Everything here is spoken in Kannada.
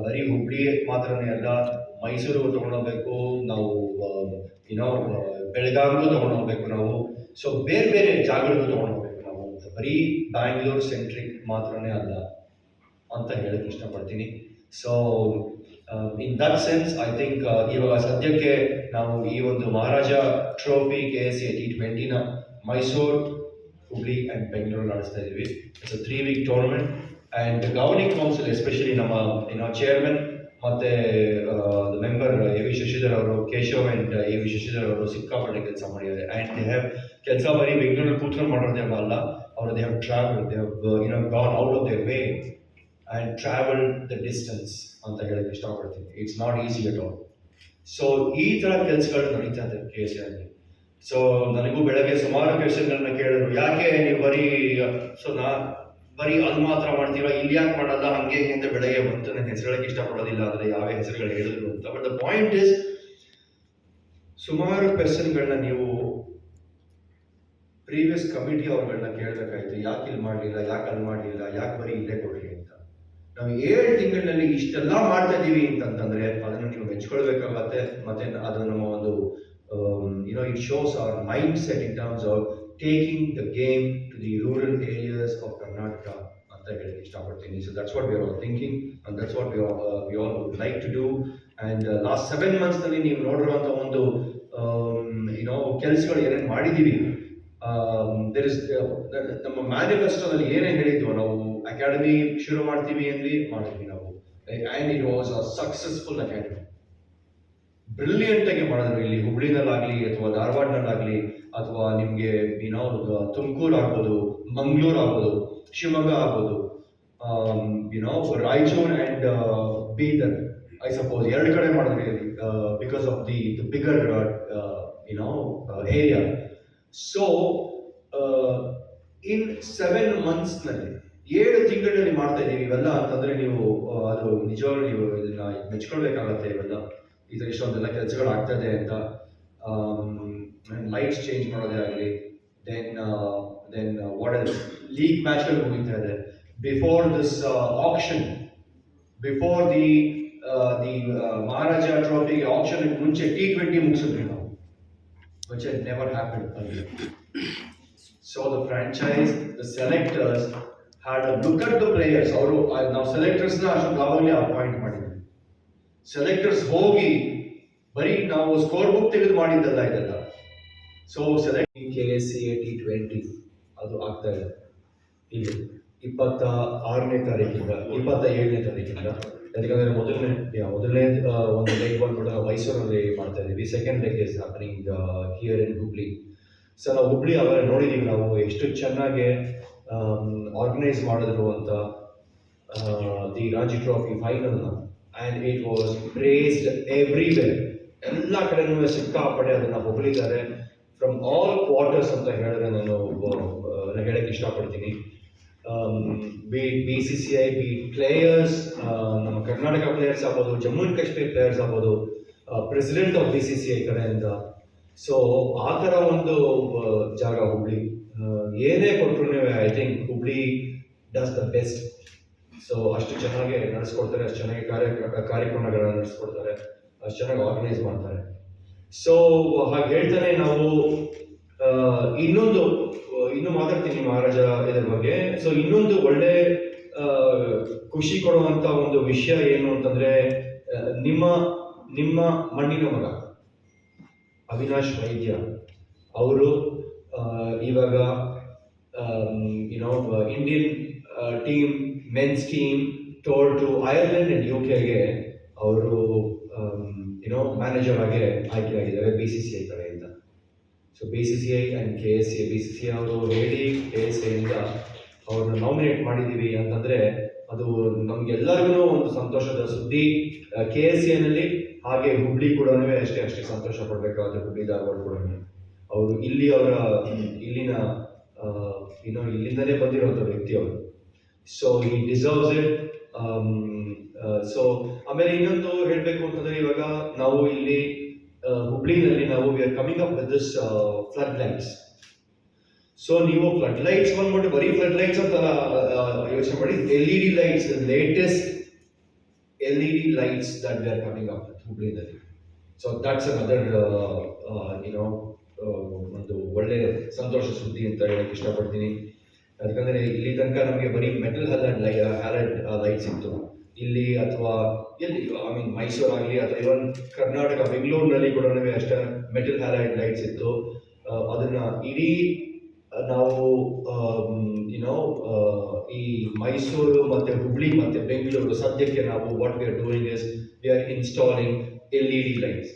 ಬರೀ ಹುಬ್ಳಿ ಮಾತ್ರನೇ ಅಲ್ಲ, ಮೈಸೂರಿಗೂ ತಗೊಂಡೋಗ್ಬೇಕು ನಾವು, ಏನೋ ಬೆಳಗಾವಿಗೂ ತಗೊಂಡೋಗ್ಬೇಕು ನಾವು. ಸೊ ಬೇರೆ ಬೇರೆ ಜಾಗಗಳಿಗೂ ತಗೊಂಡೋಗ್ಬೇಕು ನಾವು, ಬರೀ ಬ್ಯಾಂಗ್ಳೂರ್ ಸೆಂಟ್ರಿಕ್ ಮಾತ್ರನೇ ಅಲ್ಲ ಅಂತ ಹೇಳಕ್ಕೆ ಇಷ್ಟಪಡ್ತೀನಿ. So in that sense I think ಇವಾಗ ಸದ್ಯಕ್ಕೆ ನಾವು ಈ ಒಂದು ಮಹಾರಾಜ ಟ್ರೋಫಿ KSA T20ನ ಮೈಸೂರು, ಹುಬ್ಳಿ ಆ್ಯಂಡ್ ಬೆಂಗಳೂರು ನಡೆಸ್ತಾ ಇದ್ದೀವಿ. It's a 3-week tournament and governing council especially ನಮ್ಮ ಚೇರ್ಮನ್ ಮತ್ತು ಮೆಂಬರ್ A.V. ಶಶಿಧರ್ ಅವರು, ಕೇಶವ್ ಆ್ಯಂಡ್ A.V. ಶಶಿಧರ್ ಅವರು ಸಿಕ್ಕಾಪಟ್ಟೆ ಕೆಲಸ ಮಾಡಿದ್ದಾರೆ. ಆ್ಯಂಡ್ ದೇ ಹ್ಯಾವ್ ಕೆಲಸ ಬರೀ ಬೆಂಗಳೂರಲ್ಲಿ ಕೂತ್ಕೊಂಡು ಮಾಡೋದೇ ಅಲ್ಲ, ಅವರು they have travel, they have gone out of their way and travel the distance ಅಂತ ಹೇಳಕ್ಕೆ ಇಷ್ಟಪಡ್ತೀನಿ. It's not easy at all. So ಈ ಥರ ಕೆಲಸಗಳು ನಡೀತಾ ಇದೆ KSA ಅಲ್ಲಿ. ಸೊ ನನಗೂ ಬೆಳಗ್ಗೆ ಸುಮಾರು ಕ್ವೆಶನ್ಗಳನ್ನ ಕೇಳಿದ್ರು, ಯಾಕೆ ನೀವು ಬರೀ ಅಲ್ಲಿ ಮಾತ್ರ ಮಾಡ್ತೀರಾ, ಇಲ್ಲಿ ಯಾಕೆ ಮಾಡಲ್ಲ, ಹಂಗೆ ಅಂತ ಬೆಳಗ್ಗೆ ಬಂತು. ನನ್ನ ಹೆಸರುಗಳಿಗೆ ಇಷ್ಟಪಡೋದಿಲ್ಲ ಅಂದರೆ ಯಾವ ಹೆಸರುಗಳು ಹೇಳಿದ್ರು ಅಂತ. ಬಟ್ ದ ಪಾಯಿಂಟ್ ಇಸ್, ಸುಮಾರು ಕ್ವೆಶನ್ಗಳನ್ನ ನೀವು ಪ್ರೀವಿಯಸ್ ಕಮಿಟಿ ಅವ್ರುಗಳನ್ನ ಕೇಳಬೇಕಾಯ್ತು. ಯಾಕೆ ಇಲ್ಲಿ ಮಾಡಲಿಲ್ಲ, ಯಾಕೆ ಅಲ್ಲಿ ಮಾಡಲಿಲ್ಲ, ಯಾಕೆ ಬರೀ ಇಲ್ಲೇ ಕೊಡ್ರಿ ಅಂತ. ನಾವು 7 ತಿಂಗಳಿನಲ್ಲಿ ಇಷ್ಟೆಲ್ಲ ಮಾಡ್ತಾ ಇದ್ದೀವಿ ಅಂತಂತಂದ್ರೆ ಅದನ್ನು ನೀವು ಮೆಚ್ಕೊಳ್ಬೇಕಾಗತ್ತೆ. ಮತ್ತೆ ಅದು ನಮ್ಮ ಒಂದು it shows our mindset in terms of taking the game to the rural areas of Karnataka ಅಂತ ಹೇಳಕ್ಕೆ ಇಷ್ಟಪಡ್ತೀನಿ. So that's what we are all thinking and that's what we all would like to do. And last 7 months ನಲ್ಲಿ ನೀವು ನೋಡಿರುವಂತ ಒಂದು ಕೆಲಸಗಳು ಏನೇನು ಮಾಡಿದ್ದೀವಿ, there is ನಮ್ಮ ಮ್ಯಾನಿಫೆಸ್ಟೋದಲ್ಲಿ ಏನೇನು ಹೇಳಿದ್ವು, ನಾವು ಅಕಾಡೆಮಿ ಶುರು ಮಾಡ್ತೀವಿ ಮಾಡಿದ್ವಿ ನಾವು. And it was a successful academy. Brilliant ಆಗಿ ಮಾಡಿದ್ರು. ಇಲ್ಲಿ ಹುಬ್ಳಿನಲ್ಲಾಗಲಿ ಅಥವಾ ಧಾರವಾಡನಲ್ಲಾಗಲಿ ಅಥವಾ ನಿಮಗೆ ತುಮಕೂರು ಆಗ್ಬೋದು, ಮಂಗಳೂರು ಆಗ್ಬೋದು, ಶಿವಮೊಗ್ಗ ಆಗ್ಬೋದು, Raichur and Bidar, I suppose 2 ಕಡೆ ಮಾಡಿದ್ವಿ because of the bigger area. So in 7 monthsನಲ್ಲಿ 7 ತಿಂಗಳಲ್ಲಿ ಮಾಡ್ತಾ ಇದ್ದೀವಿ ಇವೆಲ್ಲ ಅಂತಂದ್ರೆ ನೀವು ಅದು ನಿಜವಾಗ್ಲೂ ನೀವು ಇದನ್ನ ಮೆಚ್ಕೊಳ್ಬೇಕಾಗತ್ತೆ. ಇವೆಲ್ಲ ಈ ಥರ ಇಷ್ಟೊಂದೆಲ್ಲ ಕೆಲಸಗಳು ಆಗ್ತದೆ ಅಂತ. ಲೈಟ್ಸ್ ಚೇಂಜ್ ಮಾಡೋದೇ ಆಗಲಿ, ದೆನ್ ವಾಟ್ ಎಲ್ಸ್, ಲೀಗ್ ಮ್ಯಾಚ್ಗಳು ಮುಗಿತಾ ಇದೆ. Before this auction, before the Maharaja ಟ್ರೋಫಿಗೆ ಆಕ್ಷನ್ ಮುಂಚೆ T20 ಮುಗಿಸಿದ್ವಿ ನಾವು, which had never happened earlier. So the franchise, the selectors had a look at the players. ಅವರು ನಾವು ಸೆಲೆಕ್ಟರ್ಸ್ನ ಅಷ್ಟೊಂದು ಯಾವಾಗಲೇ ಅಪಾಯಿಂಟ್ ಮಾಡಿದ್ವಿ. ಸೆಲೆಕ್ಟರ್ಸ್ ಹೋಗಿ ಬರೀ ನಾವು ಸ್ಕೋರ್ ಬುಕ್ ತೆಗೆದು ಮಾಡಿದ್ದಲ್ಲ ಇದೆಲ್ಲ. ಸೊ KSA T20 ಅದು ಆಗ್ತಾ ಇದೆ ಇಲ್ಲಿ 26ನೇ ತಾರೀಕಿಂದ 27ನೇ ತಾರೀಕಿಂದ. ಯಾಕಂದರೆ ಮೊದಲನೇ ಒಂದು ಲೆಗ್ ಬಂದ್ಬಿಟ್ಟು ನಾವು ಮೈಸೂರಲ್ಲಿ ಮಾಡ್ತಾ ಇದ್ದೀವಿ. Second leg is happening here in Hubli. So ನಾವು ಹುಬ್ಳಿ ಅವಾಗ ನೋಡಿದ್ದೀವಿ ನಾವು ಎಷ್ಟು ಚೆನ್ನಾಗಿ ಆರ್ಗನೈಸ್ ಮಾಡಿದ್ರು ಅಂತ ದಿ ರಣಜಿ ಟ್ರೋಫಿ ಫೈನಲ್ನ. And it was praised everywhere. ಎಲ್ಲ ಕಡೆನೂ ಸಿಕ್ಕಾಪಡೆ ಅದನ್ನು ಹೊಗಳಿದ್ದಾರೆ ಫ್ರಮ್ ಆಲ್ ಕ್ವಾರ್ಟರ್ಸ್ ಅಂತ ಹೇಳಿದ್ರೆ ನಾನು ಹೇಳಕ್ಕೆ ಇಷ್ಟಪಡ್ತೀನಿ. BCCI, ಪ್ಲೇಯರ್ಸ್, ನಮ್ಮ ಕರ್ನಾಟಕ ಪ್ಲೇಯರ್ಸ್ ಆಗ್ಬೋದು, ಜಮ್ಮು ಆ್ಯಂಡ್ ಕಾಶ್ಮೀರ್ ಪ್ಲೇಯರ್ಸ್ ಆಗ್ಬೋದು, ಪ್ರೆಸಿಡೆಂಟ್ ಆಫ್ BCCI ಕಡೆಯಿಂದ. ಸೊ ಆ ಥರ ಒಂದು ಜಾಗ ಹುಬ್ಳಿ. ಏನೇ ಕೊಟ್ಟರು I think Hubli does the best. So ಅಷ್ಟು ಚೆನ್ನಾಗಿ ನಡೆಸ್ಕೊಡ್ತಾರೆ, ಅಷ್ಟು ಚೆನ್ನಾಗಿ ಕಾರ್ಯಕ್ರಮಗಳನ್ನ ನಡೆಸ್ಕೊಡ್ತಾರೆ, ಅಷ್ಟು ಚೆನ್ನಾಗಿ ಆರ್ಗನೈಸ್ ಮಾಡ್ತಾರೆ. ಸೊ ಹಾಗೆ ಹೇಳ್ತಾನೆ ನಾವು ಇನ್ನೂ ಮಾತಾಡ್ತೀನಿ ಮಹಾರಾಜ ಇದರ ಬಗ್ಗೆ. ಸೊ ಇನ್ನೊಂದು ಒಳ್ಳೆ ಖುಷಿ ಕೊಡುವಂತ ಒಂದು ವಿಷಯ ಏನು ಅಂತಂದ್ರೆ, ನಿಮ್ಮ ಮಣ್ಣಿನ ಮಗ ಅವಿನಾಶ್ ವೈದ್ಯ ಅವರು ಇವಾಗ Indian team, men's team tour to Ireland and UK ಅವರು ಮ್ಯಾನೇಜರ್ ಆಗಿ ಆಯ್ಕೆಯಾಗಿದ್ದಾರೆ BCCI ಕಡೆಯಿಂದ. So BCCI and KSA, BCCI ಅವರು ಹೇಳಿ KSAಯಿಂದ ಅವ್ರನ್ನ ನಾಮಿನೇಟ್ ಮಾಡಿದ್ದೀವಿ ಅಂತಂದರೆ ಅದು ನಮಗೆಲ್ಲರಿಗೂ ಒಂದು ಸಂತೋಷದ ಸುದ್ದಿ. KSAನಲ್ಲಿ ಹಾಗೆ ಹುಬ್ಳಿ ಕೂಡ ಅಷ್ಟೇ ಸಂತೋಷ ಪಡಬೇಕಾದ್ರೆ, ಹುಬ್ಳಿ ಧಾರವಾಡ ಕೂಡ ಅವರು ಇಲ್ಲಿಂದಲೇ ಬಂದಿರುವಂಥ ವ್ಯಕ್ತಿ ಅವರು. So he deserves it. So ಆಮೇಲೆ ಇನ್ನೊಂದು ಹೇಳಬೇಕು ಅಂತಂದ್ರೆ, ಇವಾಗ ನಾವು ಇಲ್ಲಿ ಹುಬ್ಳಿನಲ್ಲಿ ನಾವು we are coming up with this flood lights. So ನೀವು ಫ್ಲಡ್ ಲೈಟ್ಸ್ ಬಂದ್ಬಿಟ್ಟು ಬರೀ ಫ್ಲಡ್ ಲೈಟ್ಸ್ ಅಂತ ಯೋಚನೆ ಮಾಡಿ, LED lights, latest LED lights that we are coming up with ಹುಬ್ಳಿನಲ್ಲಿ. ಸೊ ದಟ್ಸ್ ಅನದರ್ ಒಂದು ಒಳ್ಳೆ ಸಂತೋಷ ಸುದ್ದಿ ಅಂತ ಹೇಳಕ್ ಇಷ್ಟಪಡ್ತೀನಿ. ಯಾಕಂದ್ರೆ ಇಲ್ಲಿ ತನಕ ನಮಗೆ ಬರೀ ಮೆಟಲ್ ಹ್ಯಾಲೈಡ್ ಲೈಟ್ಸ್ ಇತ್ತು ಇಲ್ಲಿ, ಅಥವಾ ಎಲ್ಲಿ ಐ ಮೀನ್ ಮೈಸೂರು ಆಗಲಿ ಅಥವಾ ಇವನ್ ಕರ್ನಾಟಕ ಬೆಂಗಳೂರಿನಲ್ಲಿ ಕೂಡ ಅಷ್ಟೇ ಮೆಟಲ್ ಹ್ಯಾಲೈಡ್ ಲೈಟ್ಸ್ ಇತ್ತು. ಅದನ್ನ ಇಡೀ ನಾವು ಈ ಮೈಸೂರು ಮತ್ತೆ ಹುಬ್ಳಿ ಮತ್ತೆ ಬೆಂಗಳೂರು ಸದ್ಯಕ್ಕೆ ನಾವು what we are doing is we are installing LED lights.